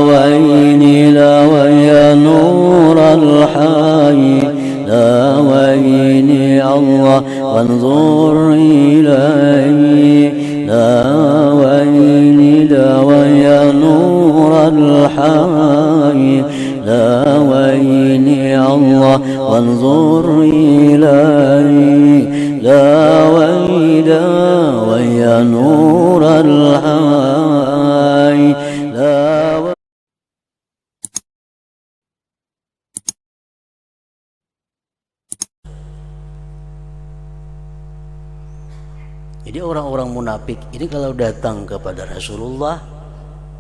ويني لا ويا نور الحي لا ويني الله وانظر إلي لا ويني لا ويا نور الحي لا ويني الله وانظر إلي لا ويلا ويا نور الحي لا. Jadi orang-orang munafik ini kalau datang kepada Rasulullah,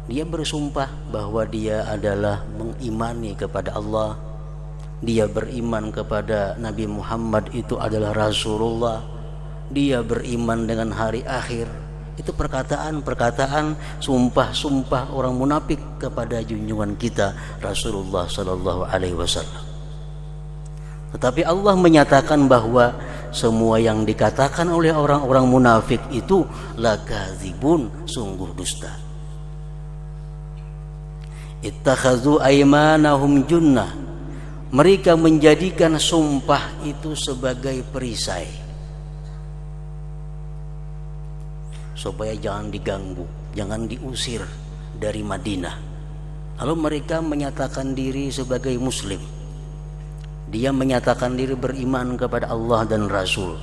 dia bersumpah bahwa dia adalah mengimani kepada Allah, dia beriman kepada Nabi Muhammad itu adalah Rasulullah, dia beriman dengan hari akhir. Itu perkataan-perkataan, sumpah-sumpah orang munafik kepada junjungan kita Rasulullah sallallahu alaihi wasallam. Tetapi Allah menyatakan bahwa semua yang dikatakan oleh orang-orang munafik itu lakadzibun, sungguh dusta. Ittakhadhu aymanahum junnah, mereka menjadikan sumpah itu sebagai perisai supaya jangan diganggu, jangan diusir dari Madinah. Lalu mereka menyatakan diri sebagai muslim. Dia menyatakan diri beriman kepada Allah dan Rasul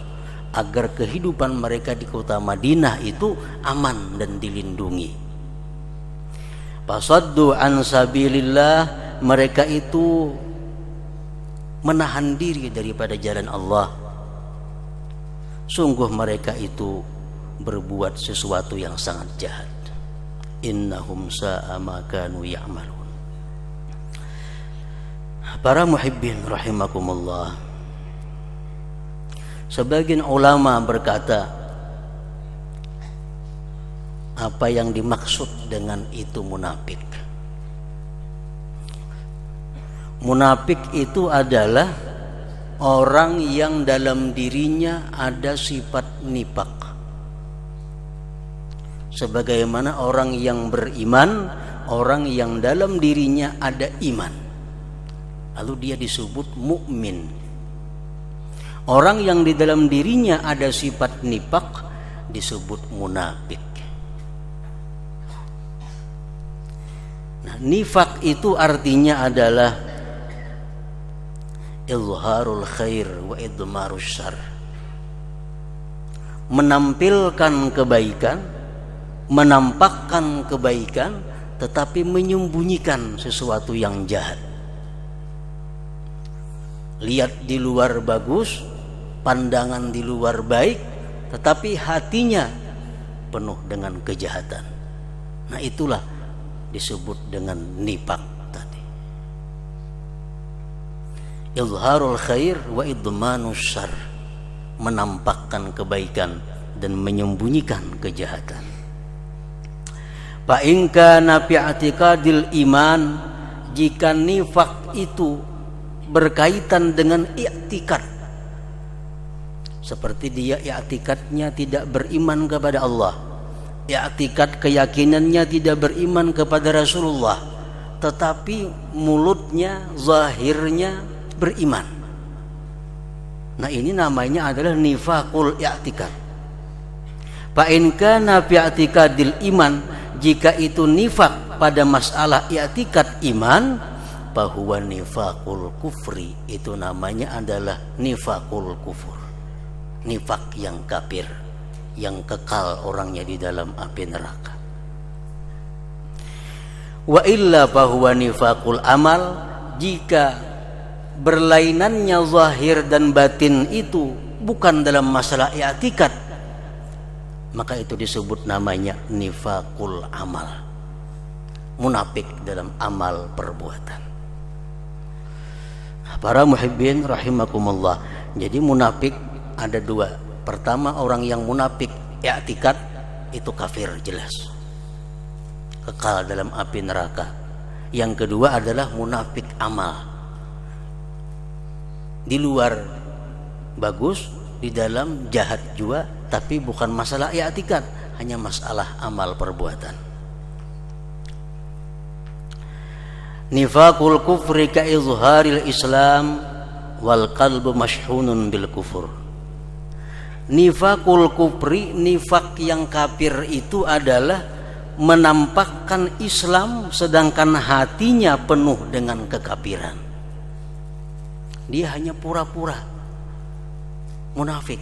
agar kehidupan mereka di kota Madinah itu aman dan dilindungi. Fasaddu an sabilillah, mereka itu menahan diri daripada jalan Allah. Sungguh mereka itu berbuat sesuatu yang sangat jahat. Innahum sa'a ma kanu ya'malun. Para muhibbin rahimakumullah, sebagian ulama berkata, apa yang dimaksud dengan itu munafik? Munafik itu adalah orang yang dalam dirinya ada sifat nifaq. Sebagaimana orang yang beriman, orang yang dalam dirinya ada iman, lalu dia disebut mukmin. Orang yang di dalam dirinya ada sifat nifaq disebut munafik. Nah, nifaq itu artinya adalah izharul khair wa idmarus syarr, menampilkan kebaikan, menampakkan kebaikan, tetapi menyembunyikan sesuatu yang jahat. Lihat di luar bagus, pandangan di luar baik, tetapi hatinya penuh dengan kejahatan. Nah, itulah disebut dengan nifaq tadi. Izharul khair wa idmanus syarr, menampakkan kebaikan dan menyembunyikan kejahatan. Fa in kana fi i'tiqadil iman, jika nifaq itu berkaitan dengan i'tikad, seperti dia i'tikadnya tidak beriman kepada Allah, i'tikad keyakinannya tidak beriman kepada Rasulullah, tetapi mulutnya, zahirnya beriman. Nah, ini namanya adalah nifaqul i'tikad. Fa in kana fi i'tikadil iman, jika itu nifaq pada masalah i'tikad iman, bahwa nifaqul kufri, itu namanya adalah nifaqul kufur, nifaq yang kafir, yang kekal orangnya di dalam api neraka. Wa illa bahwa nifaqul amal, jika berlainannya zahir dan batin itu bukan dalam masalah i'tikad, maka itu disebut namanya nifaqul amal, munafik dalam amal perbuatan. Para muhibbin rahimakumullah, jadi munafik ada dua. Pertama, orang yang munafik i'tikad itu kafir jelas, kekal dalam api neraka. Yang kedua adalah munafik amal, di luar bagus, di dalam jahat juga, tapi bukan masalah i'tikad, hanya masalah amal perbuatan. Nifaqul kufri ka izharil Islam wal qalbu mashhunun bil kufur. Nifaqul kufri, nifak yang kafir itu adalah menampakkan Islam sedangkan hatinya penuh dengan kekafiran. Dia hanya pura-pura munafik.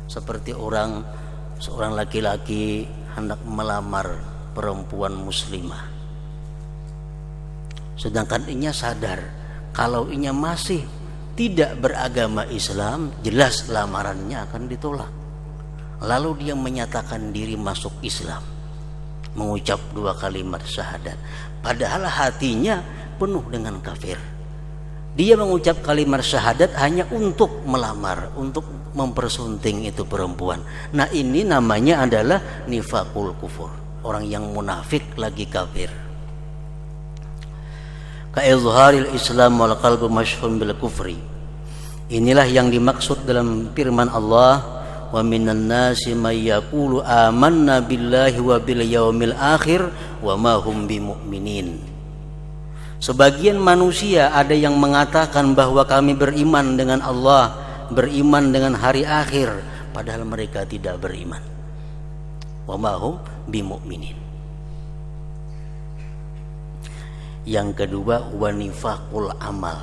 Seperti seorang laki-laki hendak melamar perempuan muslimah, sedangkan inya sadar kalau inya masih tidak beragama Islam, jelas lamarannya akan ditolak. Lalu dia menyatakan diri masuk Islam, mengucap 2 kalimat syahadat, padahal hatinya penuh dengan kafir. Dia mengucap kalimat syahadat hanya untuk melamar, untuk mempersunting itu perempuan. Nah, ini namanya adalah nifaqul kufur, orang yang munafik lagi kafir. Ka izharil Islam wal qalbu mashhun bil kufri. Inilah yang dimaksud dalam firman Allah, wa minan nasi may yaqulu amanna billahi wa bil yaumil akhir wa ma hum bimumin. Sebagian manusia ada yang mengatakan bahwa kami beriman dengan Allah, beriman dengan hari akhir, padahal mereka tidak beriman. Wa ma hum bimumin. Yang kedua, wa nifaqul amal,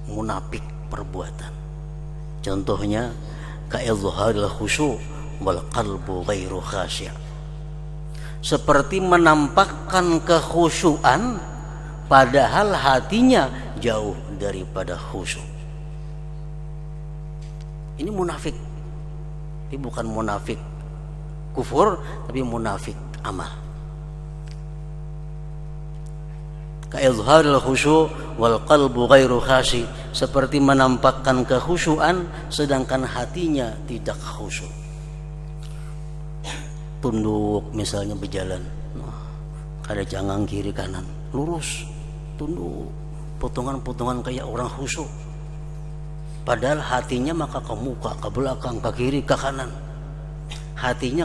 munafik perbuatan. Contohnya ka izharil khusyu' wal qalbu ghairu khasyi'. Seperti menampakkan kekhusyuan padahal hatinya jauh daripada khusyuk. Ini munafik. Ini bukan munafik kufur, tapi munafik amal. Ka izharil khusyu' wal qalbu ghairu khasyi', seperti menampakkan kekhusyuan sedangkan hatinya tidak khusyuk. Tunduk misalnya berjalan, ada jangang kiri kanan, lurus, tunduk, potongan-potongan kayak orang khusyuk, padahal hatinya maka ke muka, ke belakang, ke kiri, ke kanan. Hatinya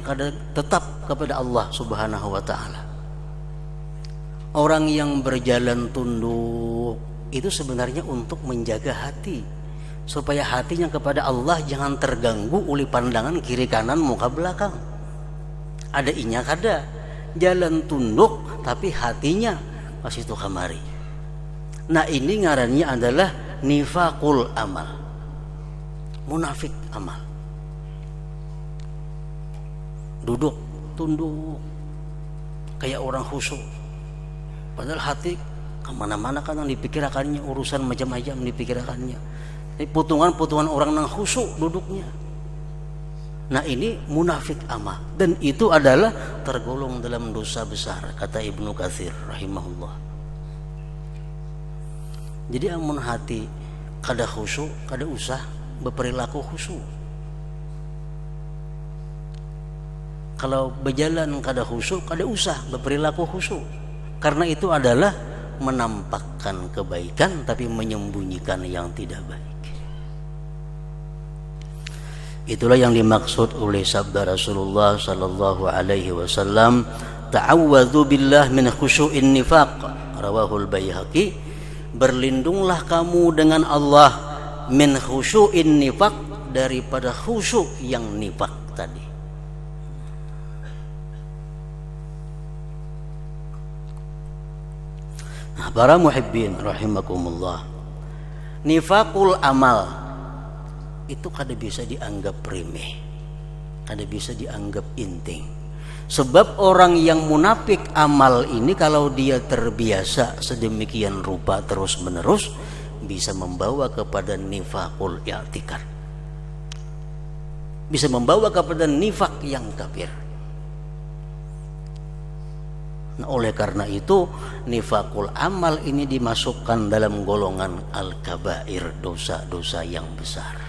tetap kepada Allah Subhanahu wa ta'ala. Orang yang berjalan tunduk itu sebenarnya untuk menjaga hati, supaya hatinya kepada Allah jangan terganggu oleh pandangan kiri kanan, muka belakang. Ada inya kada jalan tunduk tapi hatinya masih itu kamari. Nah, ini ngarannya adalah nifaqul amal, munafik amal. Duduk tunduk kayak orang khusyuk, padahal hati kemana-mana kan yang dipikirkannya, urusan macam-macam dipikirkannya. Ini potongan-potongan orang yang khusyuk duduknya. Nah, ini munafik amal, dan itu adalah tergolong dalam dosa besar, kata Ibnu Katsir rahimahullah. Jadi amun hati kada khusyuk, kada usah berperilaku khusyuk. Kalau berjalan kada khusyuk, kada usah berperilaku khusyuk, karena itu adalah menampakkan kebaikan tapi menyembunyikan yang tidak baik. Itulah yang dimaksud oleh sabda Rasulullah sallallahu alaihi wasallam, ta'awwadzu billah min khusyu'in nifaq, rawahul Baihaqi. Berlindunglah kamu dengan Allah min khusyu'in nifaq, daripada khusyuk yang nifaq tadi. Nah, para muhibbin rahimakumullah, nifaqul amal itu kada bisa dianggap remeh, kada bisa dianggap inting. Sebab orang yang munafik amal ini kalau dia terbiasa sedemikian rupa terus menerus, bisa membawa kepada nifaqul i'tikad, bisa membawa kepada nifak yang kafir. Nah, oleh karena itu nifaqul amal ini dimasukkan dalam golongan al-kabair, dosa-dosa yang besar.